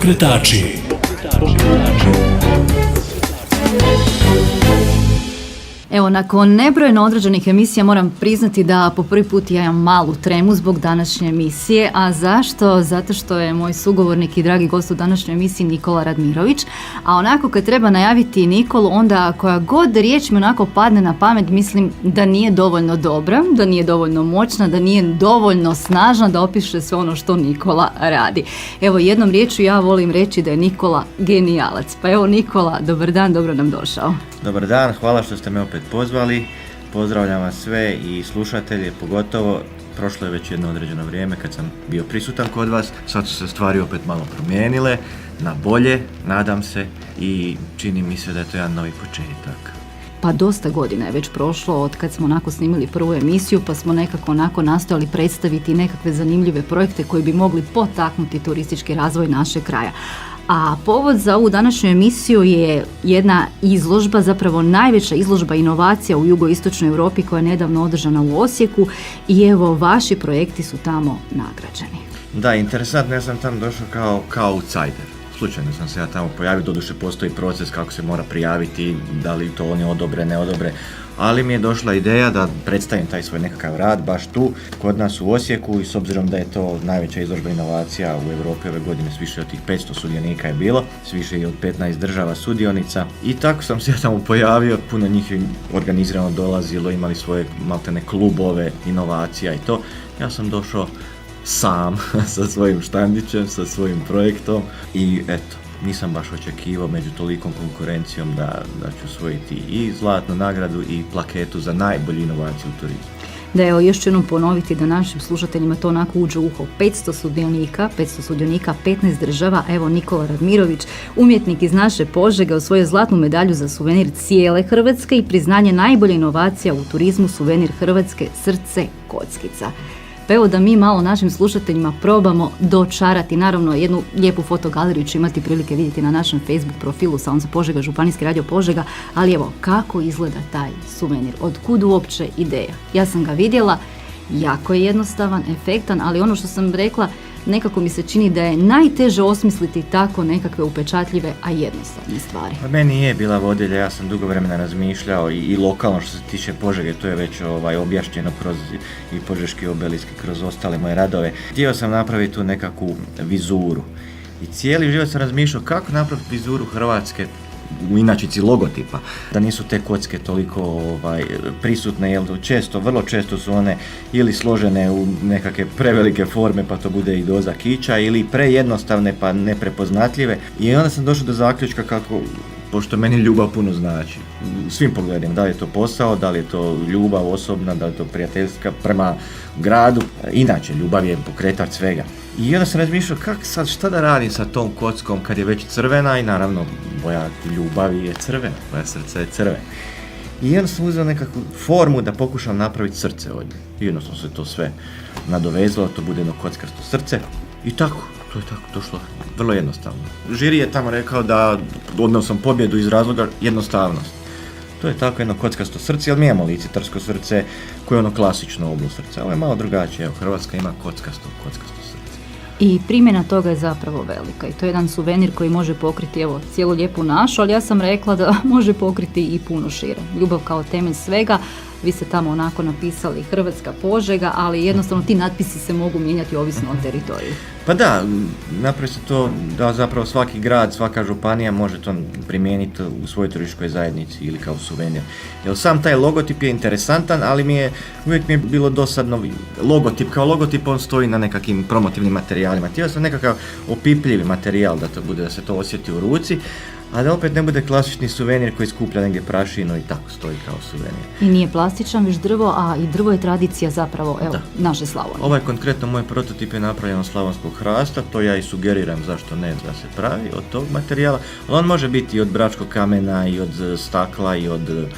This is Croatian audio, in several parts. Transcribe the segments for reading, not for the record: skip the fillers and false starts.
Pokretači. Evo, nakon nebrojeno određenih emisija moram priznati da po prvi put ja imam malu tremu zbog današnje emisije. A zašto? Zato što je moj sugovornik i dragi gost u današnjoj emisiji Nikola Radmirović. A onako kad treba najaviti Nikolu, onda koja god riječ mi onako padne na pamet, mislim da nije dovoljno dobra, da nije dovoljno moćna, da nije dovoljno snažna da opiše sve ono što Nikola radi. Evo, jednom riječju ja volim reći da je Nikola genijalac. Pa evo Nikola, dobar dan, dobro nam došao. Dobar dan, hvala što ste me opet pozvali. Pozdravljam vas sve i slušatelje, pogotovo. Prošlo je već jedno određeno vrijeme kad sam bio prisutan kod vas. Sad su se stvari opet malo promijenile, na bolje, nadam se, i čini mi se da je to jedan novi početak. Pa dosta godina je već prošlo od kad smo onako snimili prvu emisiju, pa smo nekako onako nastojali predstaviti nekakve zanimljive projekte koji bi mogli potaknuti turistički razvoj našeg kraja. A povod za ovu današnju emisiju je jedna izložba, zapravo najveća izložba inovacija u jugoistočnoj Europi koja je nedavno održana u Osijeku i evo vaši projekti su tamo nagrađeni. Da, interesantno, ja sam tamo došao kao outsider. Slučajno sam se ja tamo pojavio, doduše postoji proces kako se mora prijaviti, da li to oni odobre, ne odobre, ali mi je došla ideja da predstavim taj svoj nekakav rad baš tu, kod nas u Osijeku, i s obzirom da je to najveća izložba inovacija u Europi ove godine, s više od tih 500 sudionika je bilo, s više i od 15 država sudionica, i tako sam se ja tamo pojavio, puno njih je organizirano dolazilo, imali svoje maltene klubove inovacija i to. Ja sam došao sam sa svojim štandićem, sa svojim projektom i eto, nisam baš očekivao među tolikom konkurencijom da ću osvojiti i zlatnu nagradu i plaketu za najbolju inovaciju u turizmu. Da, evo, još ću jednom ponoviti da našim slušateljima to onako uđe u uho. 500 sudionika, 15 država. Evo, Nikola Radmirović, umjetnik iz naše Požege, osvojio zlatnu medalju za suvenir cijele Hrvatske i priznanje najbolja inovacija u turizmu suvenir Hrvatske, srce kockica. Pa evo da mi malo našim slušateljima probamo dočarati, naravno jednu lijepu fotogaleriju će imati prilike vidjeti na našem Facebook profilu Salon za Požega, Županijski radio Požega, ali evo kako izgleda taj suvenir, od kud uopće ideja. Ja sam ga vidjela, jako je jednostavan, efektan, ali ono što sam rekla, nekako mi se čini da je najteže osmisliti tako nekakve upečatljive, a jednostavne stvari. Pa meni je bila vodilja, ja sam dugo vremena razmišljao i lokalno što se tiče Požege, to je već objašnjeno kroz i Požeški obelisk, kroz ostale moje radove. Htio sam napraviti tu nekakvu vizuru i cijeli život sam razmišljao kako napraviti vizuru Hrvatske u inačici logotipa, da nisu te kocke toliko prisutne, jer vrlo često su one ili složene u nekakve prevelike forme pa to bude i doza kiča, ili prejednostavne pa neprepoznatljive, i onda sam došao do zaključka kako, pošto meni ljubav puno znači, u svim pogledima, da li je to posao, da li je to ljubav osobna, da li je to prijateljska prema gradu, inače ljubav je pokretač svega. I onda sam razmišljao šta da radim sa tom kockom kad je već crvena, i naravno boja ljubavi je crvena, boja srca je crvena. I onda sam uzeo nekakvu formu da pokušam napraviti srce od nje. I jednostavno se to sve nadovezalo, to bude jedno kockasto srce i tako. To je tako došlo, vrlo jednostavno. Žiri je tamo rekao da odneo sam pobjedu iz razloga jednostavnost. To je tako jedno kockasto srce, ali mi imamo licitarsko srce koje je ono klasično oblo srce. Ovo je malo drugačije, evo, Hrvatska ima kockasto srce. I primjena toga je zapravo velika i to je jedan suvenir koji može pokriti evo cijelu lijepu našu, ali ja sam rekla da može pokriti i puno šire. Ljubav kao temelj svega, vi ste tamo onako napisali Hrvatska Požega, ali jednostavno ti natpisi se mogu mijenjati ovisno o teritoriju. Pa da, napravi se to da zapravo svaki grad, svaka županija može to primijeniti u svojoj turističkoj zajednici ili kao suvenir. Jer sam taj logotip je interesantan, ali uvijek mi je bilo dosadno logotip. Kao logotip on stoji na nekakvim promotivnim materijalima. Htio sam nekakav opipljivi materijal da to bude, da se to osjeti u ruci, a da opet ne bude klasični suvenir koji skuplja negdje prašinu i tako stoji kao suvenir. I nije plastičan, već drvo, a i drvo je tradicija zapravo, evo, naše Slavonije. Ovaj konkretno moj prototip je napravljen od slavonskog hrasta, to ja i sugeriram zašto ne da se pravi od tog materijala. On može biti i od bračkog kamena, i od stakla, i od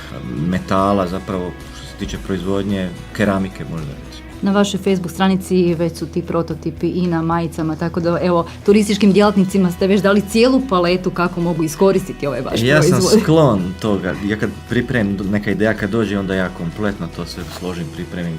metala, zapravo što se tiče proizvodnje, keramike možda reći. Na vašoj Facebook stranici već su ti prototipi i na majicama, tako da evo, turističkim djelatnicima ste već dali cijelu paletu kako mogu iskoristiti ovaj vaš proizvod. Ja sam sklon toga, ja kad pripremim neka ideja kad dođe, onda ja kompletno to sve složim, pripremim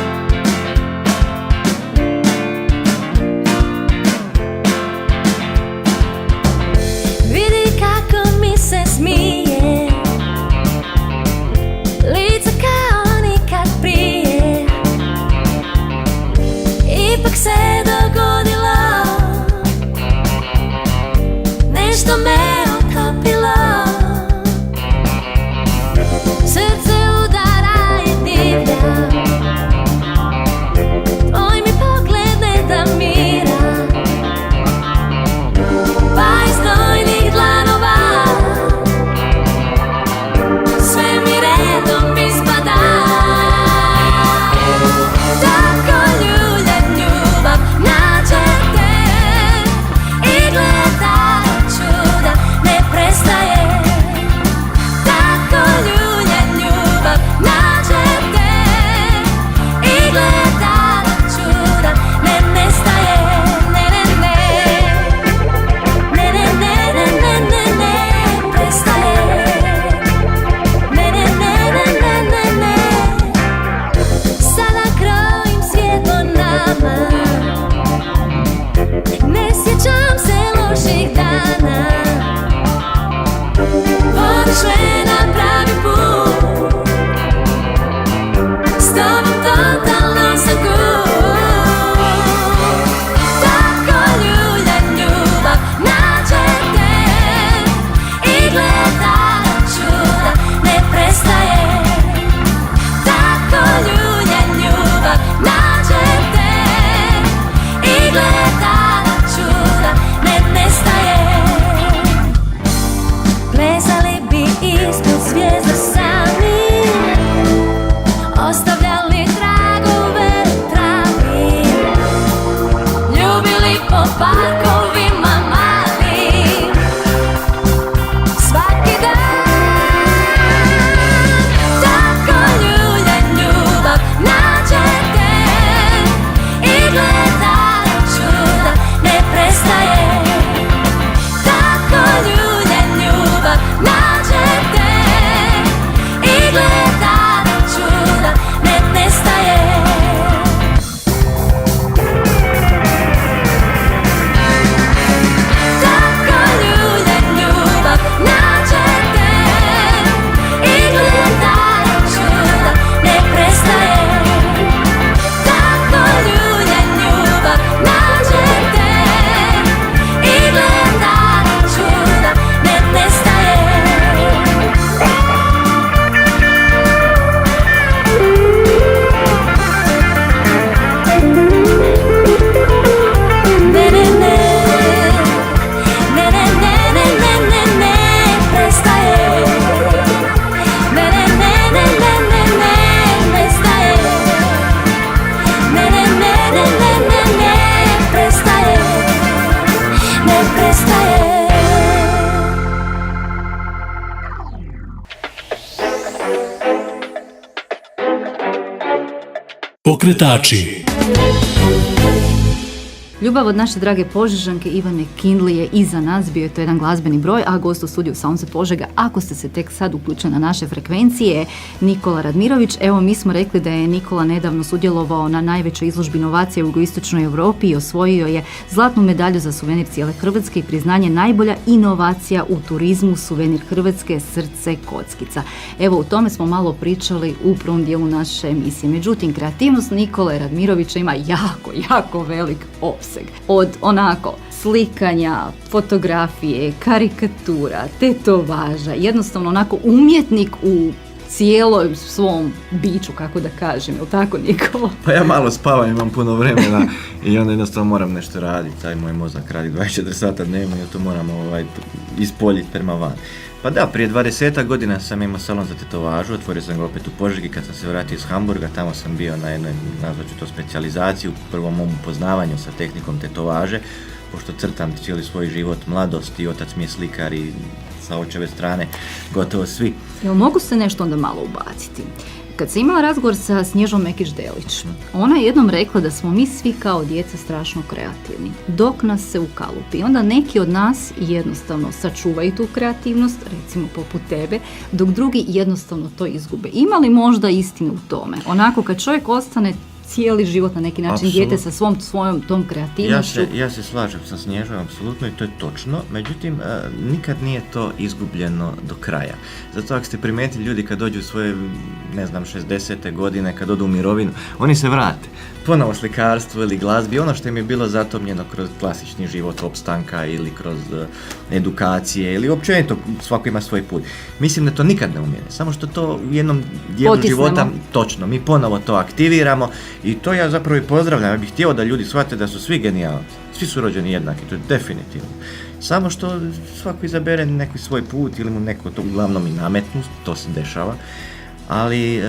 Pokretači. Ljubav od naše drage Požežanke Ivane Kindli je iza nas, bio je to jedan glazbeni broj, a gost u studiju Sound Požega, ako ste se tek sad uključili na naše frekvencije, Nikola Radmirović. Evo, mi smo rekli da je Nikola nedavno sudjelovao na najvećoj izložbi inovacije u jugoistočnoj Europi i osvojio je zlatnu medalju za suvenir cijele Hrvatske i priznanje najbolja inovacija u turizmu, suvenir Hrvatske, srce kockica. Evo, u tome smo malo pričali u prvom dijelu naše emisije. Međutim, kreativnost Nikole Radmirovića ima jako velik opseg. Od onako slikanja, fotografije, karikatura, tetovaža, jednostavno onako umjetnik u cijeloj svom biću, kako da kažem, je li tako, Nikola? Pa ja malo spavam, imam puno vremena i onda jednostavno moram nešto raditi, taj moj mozak radi 24 sata dnevno i to moram ispoljiti prema van. Pa da, prije 20 godina sam imao salon za tetovažu, otvorio sam ga opet u Požegi kad sam se vratio iz Hamburga, tamo sam bio na jednoj, nazvat ću to, specijalizaciji, u prvom mom upoznavanju sa tehnikom tetovaže, pošto crtam cijeli svoj život, mladost i otac mi je slikar i sa očeve strane gotovo svi. Jel mogu se nešto onda malo ubaciti? Kad sam imala razgovor sa Snježom Mekić-Delić, ona je jednom rekla da smo mi svi kao djeca strašno kreativni, dok nas se ukalupi. Onda neki od nas jednostavno sačuvaju tu kreativnost, recimo poput tebe, dok drugi jednostavno to izgube. Ima li možda istine u tome? Onako kad čovjek ostane cijeli život na neki način Apsolutno. dijete sa svojom tom kreativnošću. Ja se slažem sa Snježom, apsolutno, i to je točno, međutim, nikad nije to izgubljeno do kraja. Zato ako ste primijetili, ljudi kad dođu u svoje, 60. godine, kad odu u mirovinu, oni se vrate. Ponovo slikarstvo ili glazbi, ono što im je bilo zatomljeno kroz klasični život opstanka ili kroz edukacije ili općenito, svako ima svoj put. Mislim da to nikad ne umire, samo što to u jednom dijelu Potisnemo. života, točno, mi ponovo to aktiviramo i to ja zapravo i pozdravljam. Ja bih htio da ljudi shvate da su svi genijalci, svi su rođeni jednaki, to je definitivno. Samo što svako izabere neki svoj put ili mu neko to uglavnom i nametnu, to se dešava, ali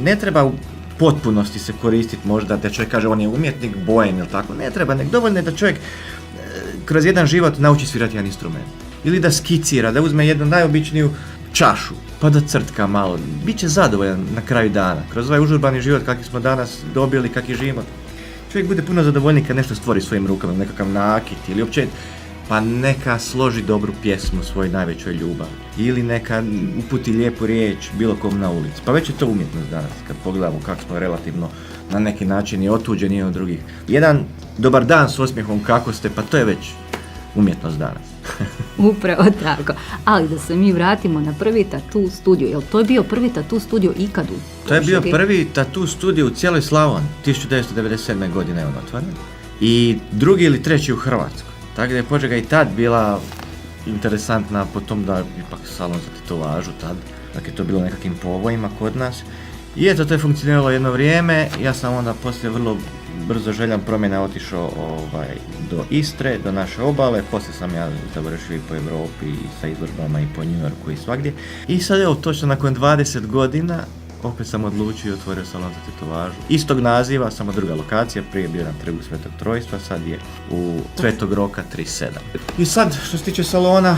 ne treba u potpunosti se koristiti možda da čovjek kaže on je umjetnik, bojem ili tako, ne treba, nek dovoljno je da čovjek kroz jedan život nauči svirati jedan instrument ili da skicira, da uzme jednu najobičniju čašu pa da crtka malo, bit će zadovoljan na kraju dana, kroz ovaj užurbani život kakvi smo danas dobili, kakvi živimo, čovjek bude puno zadovoljniji kad nešto stvori svojim rukama, nekakav nakit ili općenito, pa neka složi dobru pjesmu svojoj najvećoj ljubavi ili neka uputi lijepu riječ bilo kom na ulici. Pa već je to umjetnost danas, kad pogledamo kako smo relativno na neki način i otuđeni od drugih. Jedan dobar dan s osmijehom kako ste, pa to je već umjetnost danas. Upravo tako. Ali da se mi vratimo na prvi tattoo studio. Jel to je bio prvi tattoo studio ikad u To je bio Požegi? prvi tattoo studio u cijeloj Slavoniji. 1997. godine je on otvoren. I drugi ili treći u Hrvatskoj. Tako da je Požega i tad bila interesantna po tom da ipak salon za tetovažu tad. Dakle, to je bilo nekakvim povojima kod nas. I eto, to je funkcioniralo jedno vrijeme. Ja sam onda poslije vrlo brzo željan promjena otišao do Istre, do naše obale. Poslije sam ja završio i po Europi i sa izložbama i po New Yorku i svagdje. I sad evo, točno nakon 20 godina opet sam odlučio i otvorio salon za tetovažu. Istog naziva, samo druga lokacija, prije je bio na trgu Svetog Trojstva, sad je u Svetog Roka 37. I sad, što se tiče salona,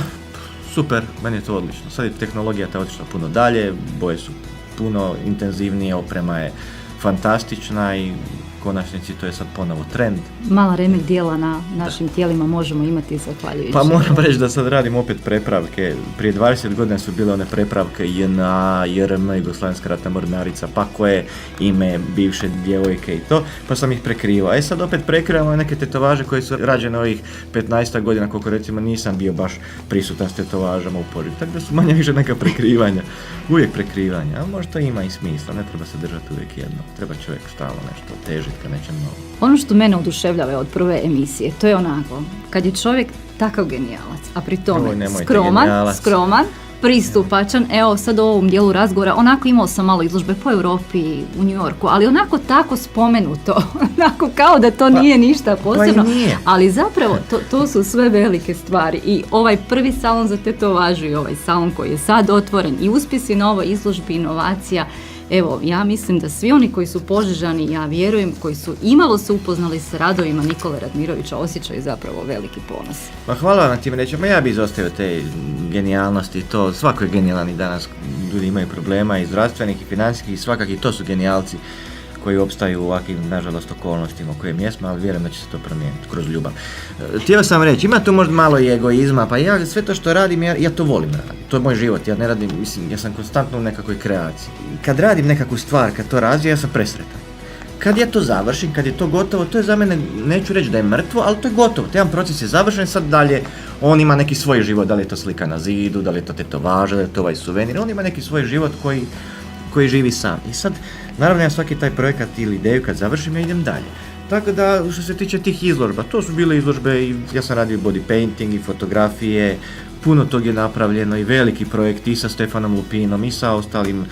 super, meni je to odlično. Sad je tehnologija ta otišla puno dalje, boje su puno intenzivnije, oprema je fantastična i u konačnici to je sad ponovo trend. Mala remek dijela na našim tijelima možemo imati zahvaljujući. Pa moram reći da sad radim opet prepravke. Prije 20 godina su bile one prepravke JNA, JRM, Jugoslavenska ratna mornarica, pa koje ime bivše djevojke i to, pa sam ih prekrivao. Sad opet prekrivamo neke tetovaže koje su rađene ovih 15 godina, koliko recimo nisam bio baš prisutan s tetovažama u Požegi. Tako da su manje više neka prekrivanja. Uvijek prekrivanja, ali možda to ima i smisla, ne treba se držati uvijek jedno. Treba čovjek stalno nešto težiti ka nečem novom. Ono što mene oduševljava od prve emisije, to je onako, kad je čovjek takav genijalac, a pri tome nemojte, skroman, pristupačan, evo sad u ovom dijelu razgovora, onako imao sam malo izložbe po Europi, u New Yorku, ali onako tako spomenuto, onako kao da to nije ništa posebno, Pa i nije. ali zapravo to su sve velike stvari i ovaj prvi salon za tetovažu i ovaj salon koji je sad otvoren i uspjesi na ovoj izložbi inovacija. Evo, ja mislim da svi oni koji su Požežani, ja vjerujem, koji su imalo se upoznali s radovima Nikole Radmirovića, osjećaju zapravo veliki ponos. Pa hvala vam na tim rečima, ja bih izostavio te genijalnosti, to svako je genijalan i danas ljudi imaju problema i zdravstvenih i financijskih i svakakih, to su genijalci. koji opstaju u ovakvim, nažalost, okolnostima u kojem jesmo, ali vjerujem da će se to promijeniti kroz ljubav. Htio sam reći, ima tu možda malo i egoizma, pa ja sve to što radim, ja to volim raditi. To je moj život, ja ne radim, mislim, ja sam konstantno u nekakvoj kreaciji. Kad radim nekakvu stvar, kad to razvijem, ja sam presretan. Kad ja to završim, kad je to gotovo, to je za mene, neću reći da je mrtvo, ali to je gotovo. Taj jedan proces je završen, sad dalje on ima neki svoj život, da li je to slika na zidu, da li je to tetovaža, da li je to ovaj suvenir, on ima neki svoj život koji živi sam. I sad, naravno, ja svaki taj projekat ili ideju kad završim, ja idem dalje. Tako da, što se tiče tih izložba, to su bile izložbe i ja sam radio body painting i fotografije, puno tog je napravljeno i veliki projekt i sa Stefanom Lupinom i sa ostalim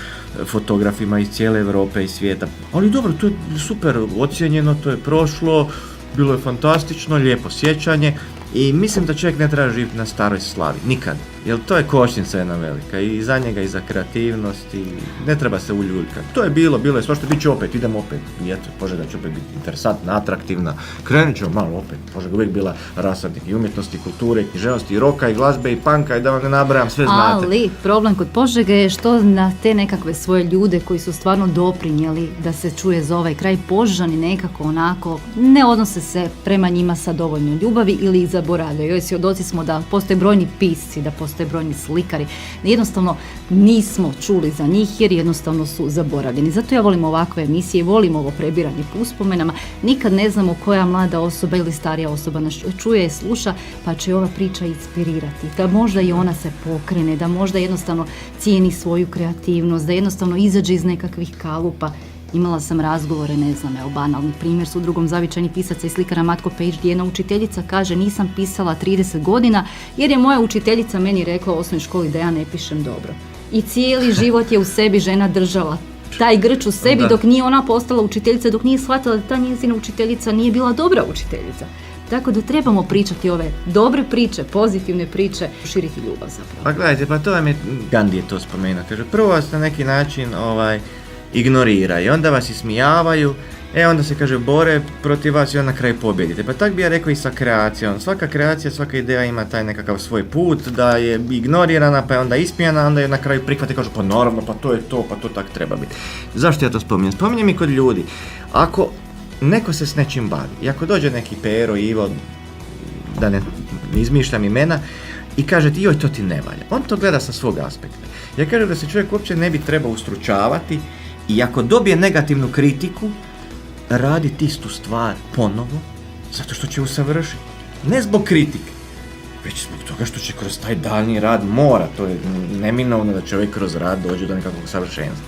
fotografima iz cijele Europe i svijeta. Ali dobro, to je super ocijenjeno, to je prošlo, bilo je fantastično, lijepo sjećanje i mislim da čovjek ne treba živjeti na staroj slavi, nikad. Jer to je kočnica jedna velika i za njega i za kreativnost i ne treba se uljuljkati. To je bilo je svašta, bit će opet, idemo opet. I eto, Požega će opet biti interesantna, atraktivna. Krenut ćemo malo opet. Požega uvijek bila rasadnik i umjetnosti, kulture, i književnosti, i roka, i glazbe, i panka, i da vam ne nabrajam, sve znate. Ali problem kod Požege je što na te nekakve svoje ljude koji su stvarno doprinijeli da se čuje za ovaj kraj, Požani nekako onako ne odnose se prema njima sa dovoljno ljubavi ili ih zaboravljaju. Jer svjedoci smo da postoje brojni pisci, da postoje brojni slikari. Jednostavno nismo čuli za njih jer jednostavno su zaboravljeni. Zato ja volim ovakve emisije, volim ovo prebiranje po uspomenama. Nikad ne znamo koja mlada osoba ili starija osoba nas čuje, sluša, pa će ova priča inspirirati. Da možda i ona se pokrene, da možda jednostavno cijeni svoju kreativnost, da jednostavno izađe iz nekakvih kalupa. Imala sam razgovore, ne znam, evo banalni primjer s Udrugom zavičajnih pisaca i slikara Matko Pejić, gdje jedna učiteljica kaže nisam pisala 30 godina jer je moja učiteljica meni rekla u osnovnoj školi da ja ne pišem dobro. I cijeli život je u sebi žena držala taj grč u sebi dok nije ona postala učiteljica, dok nije shvatila da ta njezina učiteljica nije bila dobra učiteljica. Tako da trebamo pričati ove dobre priče, pozitivne priče, širiti ljubav zapravo. Pa gledajte, pa to vam je, Gandhi je to spomenuo, kaže prvo vas na neki način ignorira i onda vas ismijavaju, onda se kaže bore protiv vas i onda na kraju pobjedite. Pa tak bi ja rekao i sa kreacijom. Svaka kreacija, svaka ideja ima taj nekakav svoj put, da je ignorirana, pa je onda ismijana, onda je na kraju prihvati i kažu pa naravno, pa to je to, pa to tak treba biti. Zašto ja to spominjem? Spominjem i kod ljudi. Ako neko se s nečim bavi, i ako dođe neki Pero, Ivo, da ne izmišljam imena, i kaže ti joj to ti ne valja. On to gleda sa svog aspekta. Ja kažem da se čovjek uopće ne bi trebao ustručavati i ako dobije negativnu kritiku, raditi istu stvar ponovo, zato što će usavršiti. Ne zbog kritike, već zbog toga što će kroz taj daljnji rad mora, to je neminovno da čovjek kroz rad dođe do nekakvog savršenstva.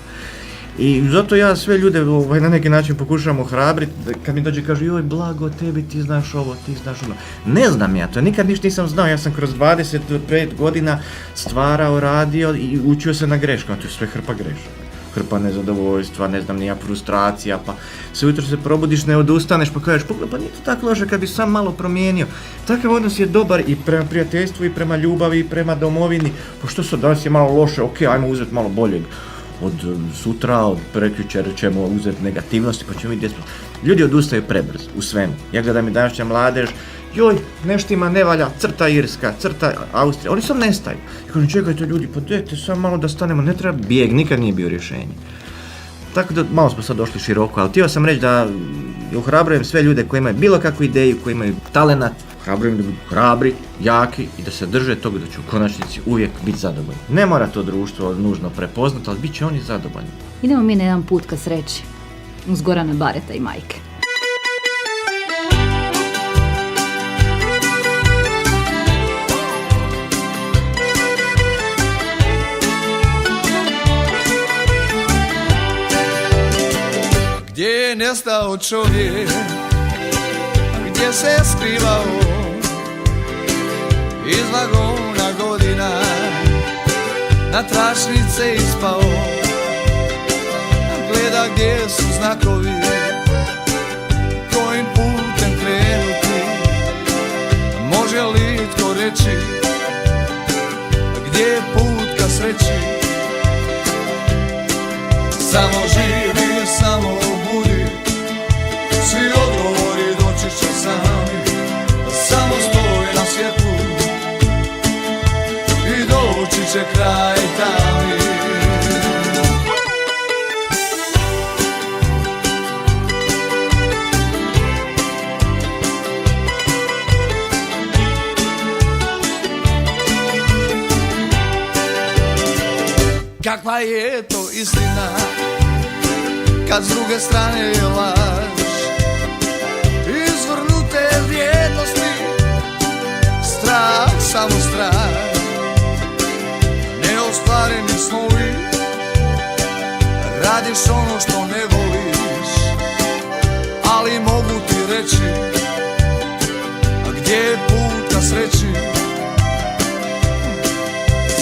I zato ja sve ljude na neki način pokušavam ohrabriti, kad mi dođe kažu joj blago tebi, ti znaš ovo, ti znaš ono. Ne znam ja to, nikad ništa nisam znao, ja sam kroz 25 godina stvarao, radio i učio se na greškama, to je sve hrpa grešaka. Hrpa nezadovoljstva, ne znam, nija frustracija, pa se ujutro se probudiš, ne odustaneš, pa kažeš, pogled, pa nije to tako loše kad bi sam malo promijenio. Takav odnos je dobar i prema prijateljstvu, i prema ljubavi, i prema domovini. Pa što sad, danas je malo loše, ok, ajmo uzeti malo boljeg. Od sutra, od prekjučer ćemo uzeti negativnosti, pa ćemo vidjeti. Ljudi odustaju prebrzo, u svemu. Ja gledam i današnja mladež, joj, nešto ima ne valja, crta Irska, crta Austrija, oni sam nestaju. I kažem, čekajte ljudi, pa dajte samo malo da stanemo, ne treba bijeg, nikad nije bio rješenje. Tako da malo smo sad došli široko, ali htio sam reći da ohrabrujem sve ljude koji imaju bilo kakvu ideju, koji imaju talenat, ohrabrujem da budu hrabri, jaki i da se drže toga da će u konačnici uvijek biti zadovoljni. Ne mora to društvo nužno prepoznati, ali bit će oni zadovoljni. Idemo mi na jedan put ka sreći, uz Gorana Bareta i majke. Gdje je nestao čovjek, gdje se skrivao, iz vagona godina, na tračnice ispao, gleda gdje su znakovi, kojim putem krenuti, može li tko reći, gdje je put ka sreći, samo živi, samo budi, svi odgovori doći će sami, samo stoji na svjetlu i doći će kraj tami. da je to istina, kad s druge strane je laž. Izvrnute vrijednosti, strah, samo strah, neostvareni snovi, radiš ono što ne voliš, ali mogu ti reći, a gdje je put ka sreći?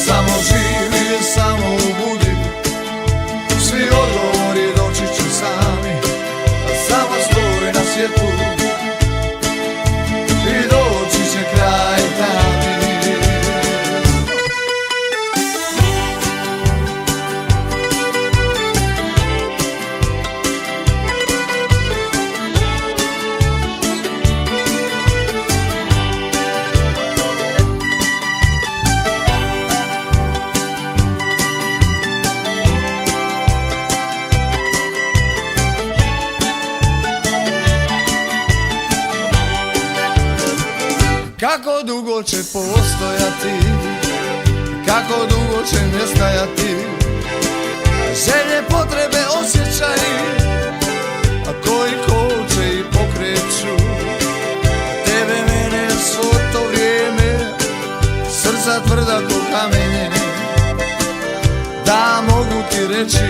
Samo živi, samo ubudi, svi odgovori doći će sami, a samo stoj na svijetu i doći će kraj tami. Kako dugo će postojati, kako dugo će nestajati želje, potrebe, osjećaji, a koji koče i pokreću tebe, mene, svo to vrijeme, srca tvrda ko kamenje. Da, mogu ti reći,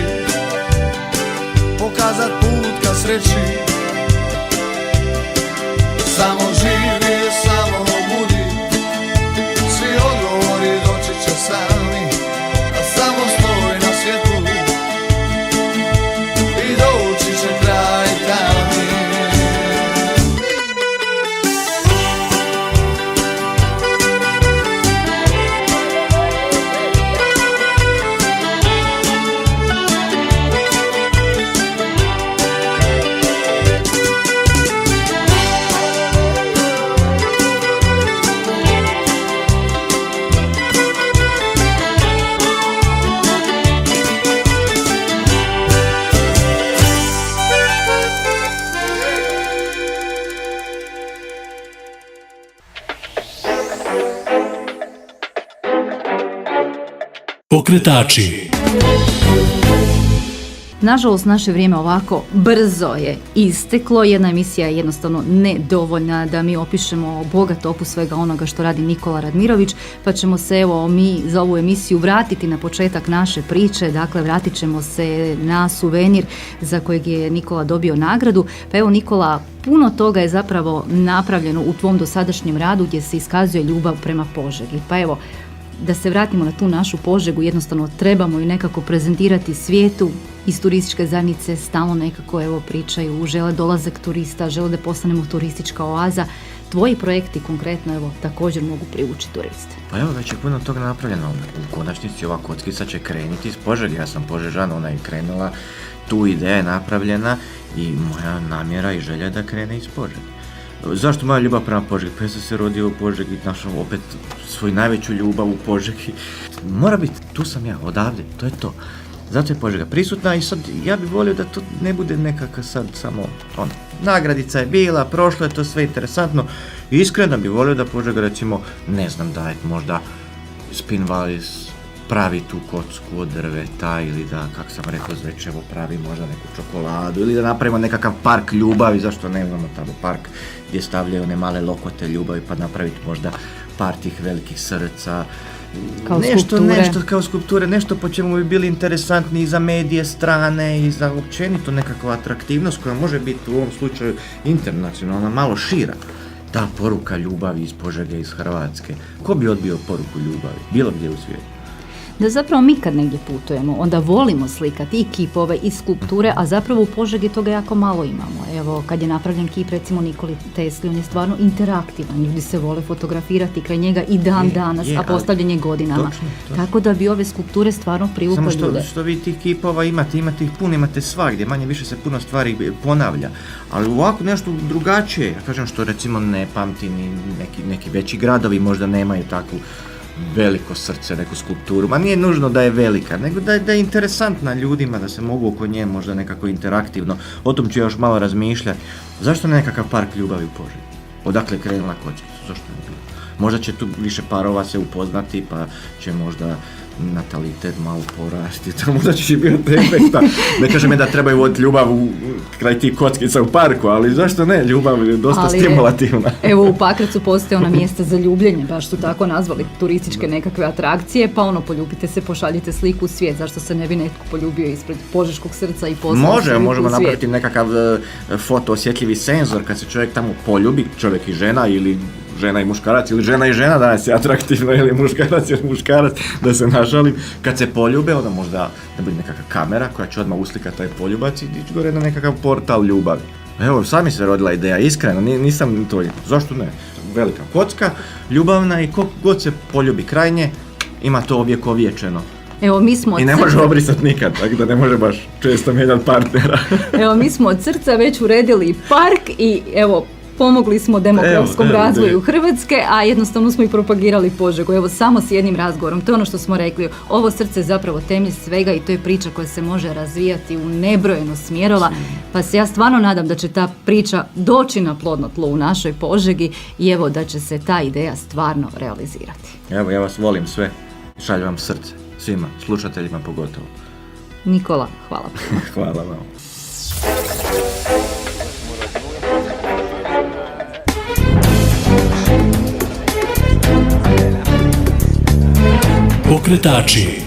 pokazat put ka sreći. Samo živi, samo budi, svi odgovori doći će sami, a samo stoj na svijetu i doći će kraj tami. Pokretači. Nažalost, naše vrijeme ovako brzo je isteklo. Jedna emisija je jednostavno nedovoljna da mi opišemo bogat opus svega onoga što radi Nikola Radmirović, pa ćemo se mi za ovu emisiju vratiti na početak naše priče. Dakle, vratit ćemo se na suvenir za kojeg je Nikola dobio nagradu. Pa evo, Nikola, puno toga je zapravo napravljeno u tvom dosadašnjem radu gdje se iskazuje ljubav prema Požegi. Pa evo, da se vratimo na tu našu Požegu, jednostavno trebamo ju nekako prezentirati svijetu. Iz turističke zajednice stalno nekako pričaju, žele dolazak turista, žele da postanemo turistička oaza. Tvoji projekti konkretno također mogu privući turiste. Pa evo, već je puno toga napravljeno. U konačnici ova kockica će krenuti iz Požege. Ja sam Požežan, ona je krenula, tu ideja je napravljena i moja namjera i želja je da krene iz Požege. Zašto moja ljubav prema Požegi? Pa ja sam se rodio u Požegi, našao opet svoju najveću ljubav u Požegi. Mora biti, tu sam ja, odavde, to je to. Zato je Požega prisutna i sad ja bih volio da to ne bude nekakav sad samo nagradica je bila, prošlo je to sve interesantno. Iskreno bih volio da Požega, recimo, ne znam, da je možda Spinvalis pravi tu kocku od drveta ili da, kako sam rekao, Zvečevo pravi možda neku čokoladu ili da napravimo nekakav park ljubavi, zašto ne imamo tamo park gdje stavljaju one male lokote ljubavi pa napraviti možda par tih velikih srca. Kao nešto kao skulpture, nešto po čemu bi bili interesantni i za medije strane i za općenito nekakva atraktivnost koja može biti u ovom slučaju internacionalna, malo šira. Ta poruka ljubavi iz Požege, iz Hrvatske. Ko bi odbio poruku ljubavi? Bilo gdje u svijetu. Da zapravo mi kad negdje putujemo, onda volimo slikati i kipove i skulpture, a zapravo u Požegi toga jako malo imamo. Evo, kad je napravljen kip, recimo Nikoli Tesli, on je stvarno interaktivan, ljudi se vole fotografirati kraj njega i dan danas, a postavljen je godinama. Točno. Tako da bi ove skulpture stvarno privukle ljude. Samo što vi tih kipova imate ih puno, imate svagdje, manje više se puno stvari ponavlja, ali ovako nešto drugačije, ja kažem što recimo ne pamtim, neki veći gradovi možda nemaju takvu veliko srce, neku skulpturu, ma nije nužno da je velika, nego da je interesantna ljudima, da se mogu oko nje možda nekako interaktivno, o tom ću još malo razmišljati. Zašto ne nekakav park ljubavi u Požegi? Odakle krenula kockica? Zašto ne bilo? Možda će tu više parova se upoznati, pa će možda natalitet malo porasti, to možda će biti efekta. Ne kažem je da trebaju voditi ljubav kraj tih kockica u parku, ali zašto ne, ljubav je dosta stimulativna. Evo u Pakracu postoje ona mjesta za ljubljenje, baš su tako nazvali, turističke nekakve atrakcije, pa poljubite se, pošaljite sliku u svijet, zašto se ne bi netko poljubio ispred Požeškog srca i poslao sliku možemo u svijet. napraviti nekakav fotoosjetljivi senzor kad se čovjek tamo poljubi, čovjek i žena ili žena i muškarac, ili žena i žena danas je atraktivno, ili muškarac ili muškarac, da se našalim. Kad se poljube, onda možda ne bude nekakva kamera koja će odmah uslikati taj poljubac i dići gore na nekakav portal ljubavi. Evo, sad mi se rodila ideja, iskreno, nisam to, zašto ne? Velika kocka, ljubavna i ko god se poljubi kraj nje, ima to ovjekovječeno. Evo, mi smo i ne može obrisati nikad, tako da ne može baš često mijenjati partnera. Evo, mi smo od srca već uredili park i evo, pomogli smo demografskom razvoju Hrvatske, a jednostavno smo i propagirali Požegu. Evo, samo s jednim razgovorom, to je ono što smo rekli. Ovo srce je zapravo temelj svega i to je priča koja se može razvijati u nebrojeno smjerova, pa se ja stvarno nadam da će ta priča doći na plodno tlo u našoj Požegi i evo da će se ta ideja stvarno realizirati. Evo, ja vas volim sve i šaljem vam srce, svima, slušateljima pogotovo. Nikola, hvala. Hvala vam. Pokretači.